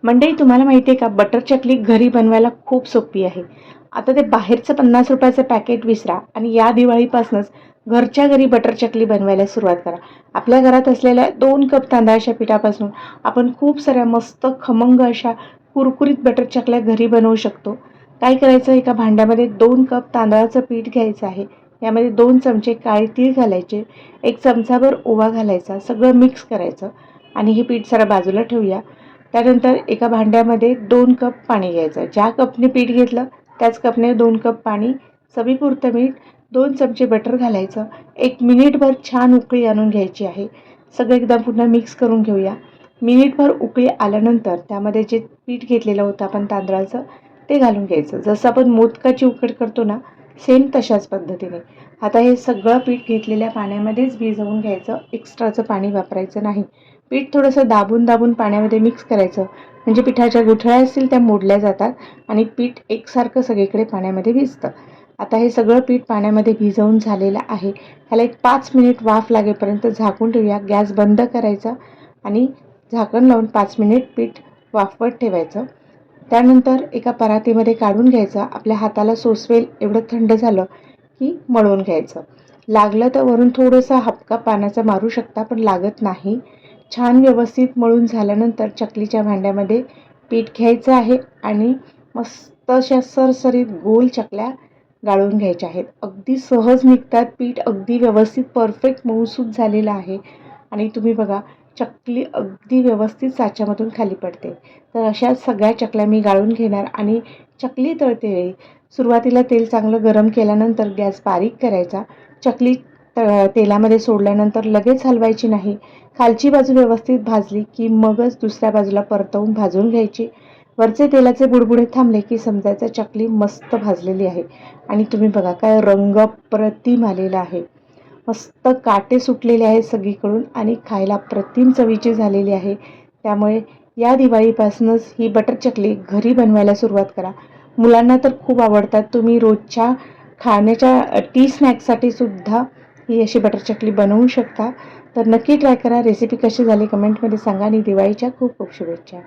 मंडळी, तुम्हाला माहिती आहे का, बटर चकली घरी बनवायला खूप सोपी आहे. आता ते बाहेरचं 50 रुपयाचं पॅकेट विसरा आणि या दिवाळीपासूनच घरच्या घरी बटर चकली बनवायला सुरुवात करा. आपल्या घरात असलेल्या 2 कप तांदळाच्या पिठापासून आपण खूप साऱ्या मस्त खमंग अशा कुरकुरीत बटर चकल्या घरी बनवू शकतो. काय करायचं, एका भांड्यामध्ये 2 कप तांदळाचं पीठ घ्यायचं आहे. यामध्ये 2 चमचे काळे तीळ घालायचे, 1 चमचाभर ओवा घालायचा, सगळं मिक्स करायचं आणि हे पीठ जरा बाजूला ठेवूया. त्यानंतर एका भांड्यामध्ये 2 कप पाणी घ्यायचं. ज्या कपने पीठ घेतलं त्याच कपने 2 कप पाणी, चवीपुरतं मीठ, 2 चमचे बटर घालायचं. 1 मिनिटभर छान उकळी आणून घ्यायची आहे. सगळं एकदा पुन्हा मिक्स करून घेऊया. मिनिटभर उकळी आल्यानंतर त्यामध्ये जे पीठ घेतलेलं होतं आपण तांदळाचं ते घालून घ्यायचं. जसं आपण मोदकाची उकड करतो ना, सेम तशाच पद्धतीने. आता हे सगळं पीठ घेतलेल्या पाण्यामध्येच भिजवून घ्यायचं, एक्स्ट्राचं पाणी वापरायचं नाही. पीठ थोडंसं दाबून दाबून पाण्यामध्ये मिक्स करायचं, म्हणजे पिठाच्या गुठळ्या असतील त्या मोडल्या जातात आणि पीठ एकसारखं सगळीकडे पाण्यामध्ये भिजतं. आता हे सगळं पीठ पाण्यामध्ये भिजवून झालेलं आहे. ह्याला एक 5 मिनिट वाफ लागेपर्यंत झाकून ठेवूया. गॅस बंद करायचा आणि झाकण लावून 5 मिनिट पीठ वाफवत ठेवायचं. त्यानंतर एका परातीमध्ये काढून घ्यायचं. आपल्या हाताला सोसवेल एवढं थंड झालं की मळून घ्यायचं. लागलं तर वरून थोडंसं हपका पाण्याचा मारू शकता, पण लागत नाही. छान व्यवस्थित मळून झाल्यानंतर चकलीच्या भांड्यामध्ये पीठ घ्यायचं आहे आणि मस्त अशा सरसरीत गोल चकल्या गाळून घ्यायच्या आहेत. अगदी सहज निघतात. पीठ अगदी व्यवस्थित परफेक्ट मऊसूत झालेलं आहे आणि तुम्ही बघा, चकली अगदी व्यवस्थित साच्यामधून खाली पडते. तर अशा सगळ्या चकल्या मी गाळून घेणार आणि चकली तळते वेळी सुरुवातीला तेल चांगलं गरम केल्यानंतर गॅस बारीक करायचा. चकली तेलामध्ये सोडल्यानंतर लगेच हलवायची नाही. खालची बाजू व्यवस्थित भाजली की मगच दुसऱ्या बाजूला परतवून भाजून घ्यायची. वरचे तेलाचे बुडबुडे थांबले की समजायचं चकली मस्त भाजलेली आहे. आणि तुम्ही बघा, काय रंग अप्रतिम आलेला आहे. मस्त काटे सुटलेले आहेत सगळीकडून आणि खायला अप्रतिम चवीची झालेली आहे. त्यामुळे या दिवाळीपासूनच ही बटर चकली घरी बनवायला सुरुवात करा. मुलांना तर खूप आवडतात. तुम्ही रोजच्या खाण्याच्या टी स्नॅक्ससाठी सुद्धा ही अशी बटर चकली बनवू शकता. तर नक्की ट्राय करा. रेसिपी कशी झाली कमेंटमध्ये सांगा आणि दिवाळीच्या खूप खूप शुभेच्छा.